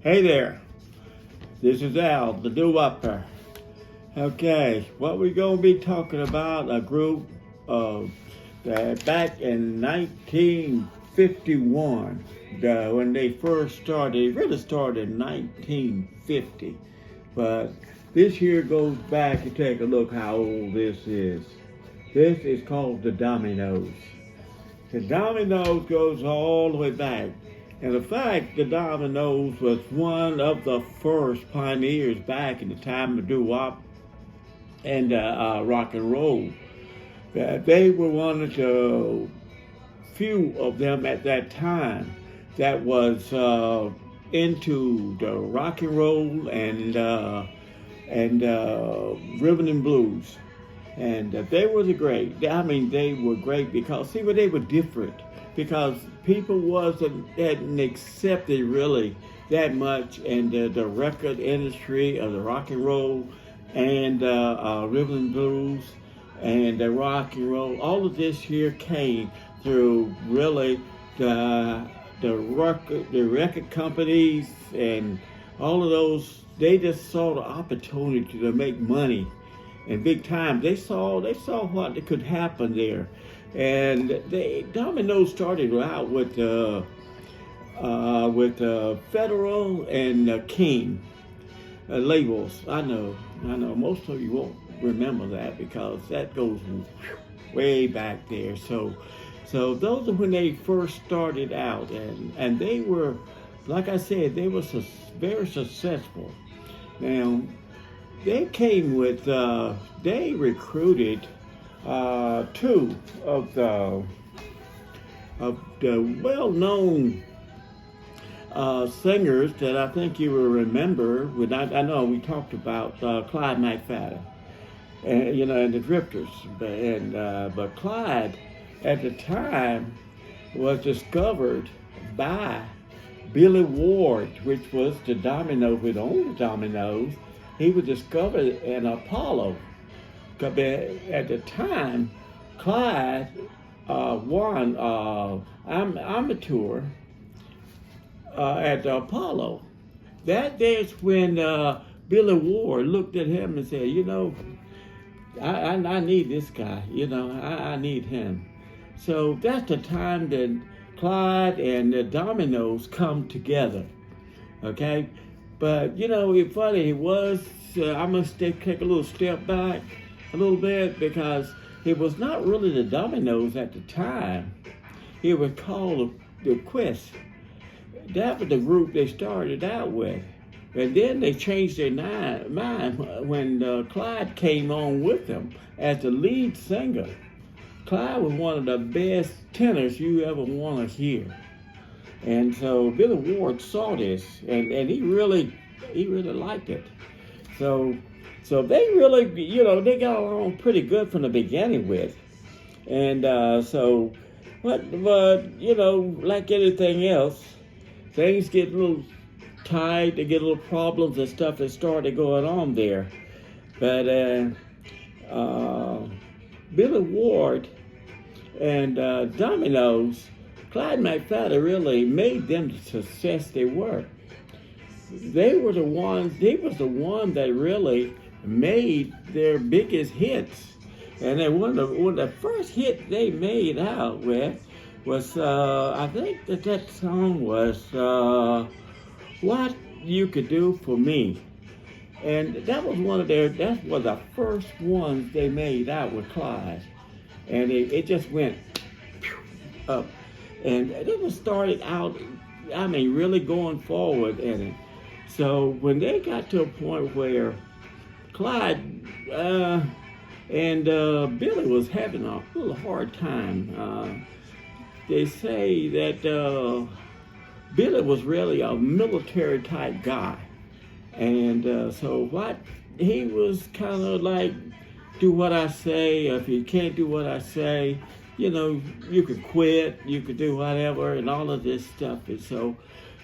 Hey there, this is Al, the doo-wopper. Okay, what we're going to be talking about, a group of back in 1951, when they first started. It really started in 1950, but this here goes back. You take a look how old this is. This is called the Dominoes. The Dominoes goes all the way back. And in fact, the Dominoes was one of the first pioneers back in the time of doo-wop and rock and roll. They were one of the few of them at that time that was into the rock and roll and rhythm and blues. And they were they were great because, see, they were different. Because people hadn't accepted really that much in the record industry of the rock and roll and rhythm and blues and the rock and roll. All of this here came through really the record companies and all of those. They just saw the opportunity to make money, and big time. They saw what could happen there. And Dominoes started out with Federal and King labels. I know. Most of you won't remember that because that goes way back there. So those are when they first started out, and they were, like I said, they were very successful. Now, they came with, they recruited two of the well-known singers that I think you will remember. I know we talked about Clyde McFadden, and the Drifters, but Clyde at the time was discovered by Billy Ward, which was the Dominoes, who owned the Dominoes. He was discovered in Apollo. At the time, Clyde won amateur at the Apollo. That is when Billy Ward looked at him and said, I need this guy. I need him. So that's the time that Clyde and the Dominoes come together. Okay, but it's funny. It was. I must take a little step back a little bit, because it was not really the Dominoes at the time. It was called the Quest. That was the group they started out with. And then they changed their mind when Clyde came on with them as the lead singer. Clyde was one of the best tenors you ever want to hear. And so Billy Ward saw this, and he really liked it. So they really, they got along pretty good from the beginning with. And but like anything else, things get a little tight, they get little problems and stuff that started going on there. But Billy Ward and Dominoes, Clyde McFadden really made them the success they were. He was the one that really made their biggest hits. And then one of the first hits they made out with was, I think that song was What You Could Do For Me. And that was that was the first ones they made out with Clyde. And it just went up. And it was started out, really going forward in it. So when they got to a point where Clyde and Billy was having a little hard time, they say that Billy was really a military type guy. And so he was kind of like, do what I say. If you can't do what I say, you could quit, you could do whatever, and all of this stuff. And so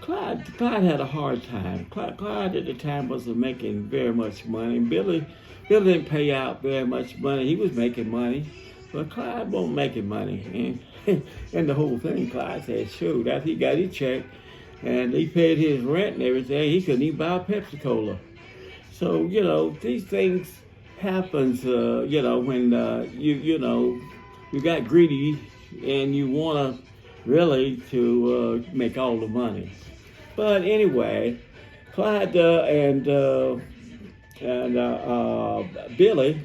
Clyde had a hard time. Clyde at the time wasn't making very much money. Billy didn't pay out very much money. He was making money, but Clyde wasn't making money. And the whole thing, Clyde said, shoot, after he got his check, and he paid his rent and everything. He couldn't even buy a Pepsi Cola. So these things happens. When you got greedy and you want to really to make all the money. But anyway, Clyde and Billy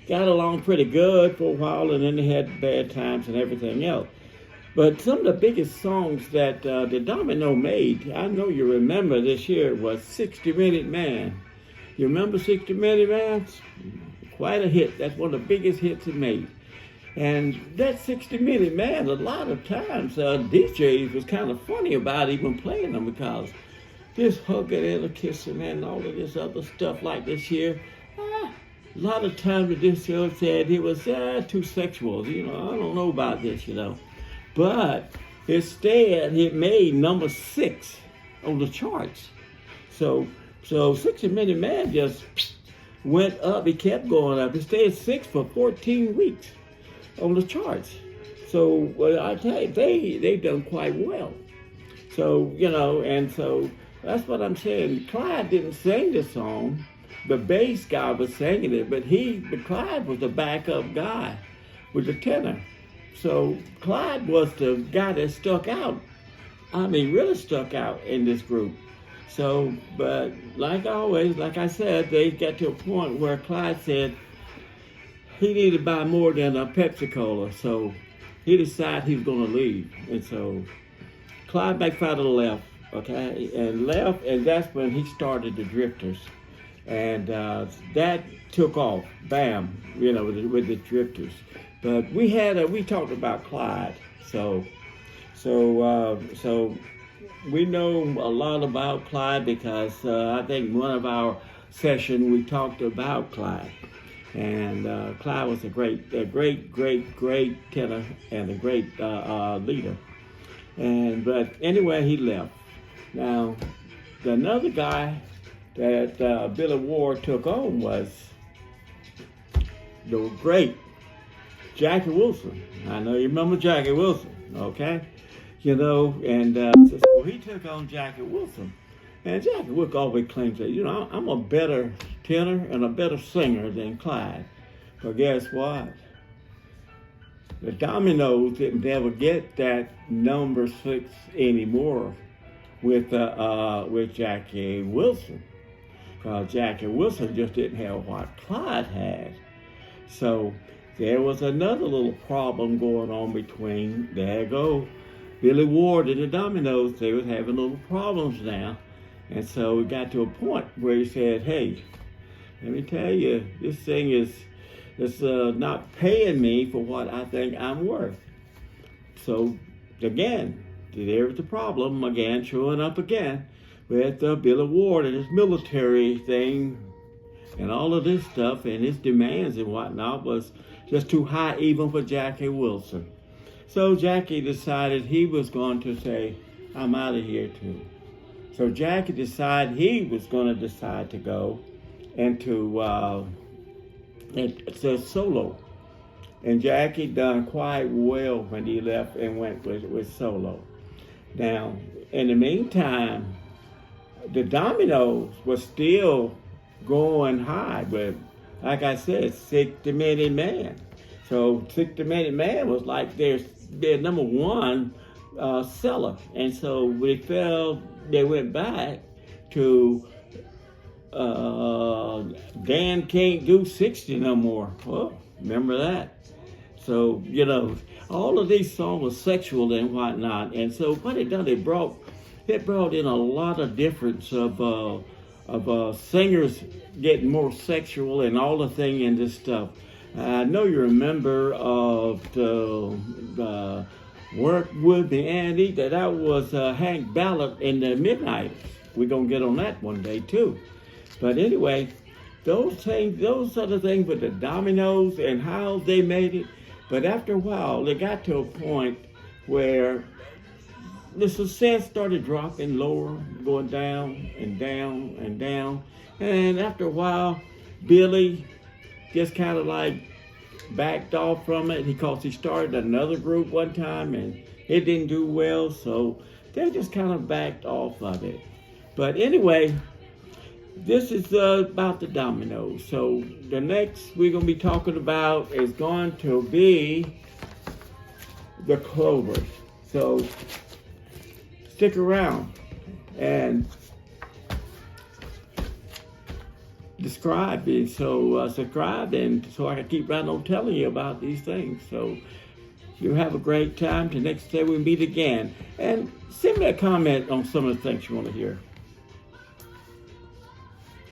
got along pretty good for a while, and then they had bad times and everything else. But some of the biggest songs that the Domino made, I know you remember this year, was 60-Minute Man. You remember 60-Minute Man? Quite a hit. That's one of the biggest hits it made. And that 60-Minute Man, a lot of times DJs was kind of funny about even playing them, because this hugging and a kissing and all of this other stuff like this here, a lot of times this show said it was too sexual. I don't know about this, But instead, it made number 6 on the charts. So 60-Minute Man just went up. It kept going up. It stayed 6 for 14 weeks on the charts. So I tell you, they've done quite well. So and so that's what I'm saying. Clyde didn't sing the song. The bass guy was singing it, but Clyde was the backup guy with the tenor. So Clyde was the guy that stuck out. I mean, really stuck out in this group. So, but like always, like I said, they got to a point where Clyde said he needed to buy more than a Pepsi Cola. So he decided he was going to leave. And so Clyde McFadden left, and that's when he started the Drifters. And that took off, bam, with the Drifters. But we talked about Clyde, so we know a lot about Clyde because I think one of our sessions we talked about Clyde, and Clyde was a great tenor and a great leader. But anyway, he left. Now, another guy that Billy Ward took on was the great Jackie Wilson. I know you remember Jackie Wilson, okay? And so he took on Jackie Wilson. And Jackie Wilson always claims that, I'm a better tenor and a better singer than Clyde. But guess what? The Dominoes didn't ever get that number 6 anymore with Jackie Wilson. Jackie Wilson just didn't have what Clyde had. So there was another little problem going on between, there you go, Billy Ward and the Dominoes. They was having little problems now. And so we got to a point where he said, hey, let me tell you, this thing is not paying me for what I think I'm worth. So again, there was the problem again, showing up again with Billy Ward and his military thing and all of this stuff, and his demands and whatnot was just too high even for Jackie Wilson. So Jackie decided he was going to say, I'm out of here too. So Jackie decided he was going to decide to go into solo. And Jackie done quite well when he left and went with solo. Now, in the meantime, the Dominoes was still going high, but like I said, 60-Minute Man. So 60-Minute Man was like their number 1 seller. And so they went back to Dan Can't Do 60 no more. Well, remember that. So, all of these songs were sexual and whatnot. And so what it done, it brought in a lot of difference of singers getting more sexual and all the thing and this stuff. I know you remember of the Work With Me Andy, that was Hank Ballard in the Midnighters. We're going to get on that one day too. But anyway, those are the things with the Dominoes and how they made it. But after a while, they got to a point where the success started dropping lower, going down and down and down. And after a while, Billy just kind of like backed off from it because he started another group one time and it didn't do well. So they just kind of backed off of it. But anyway, this is about the dominoes. So the next we're going to be talking about is going to be the clovers. So stick around and subscribe, and subscribe, and so I can keep right on telling you about these things. So you have a great time. Till next time we meet again, and send me a comment on some of the things you want to hear.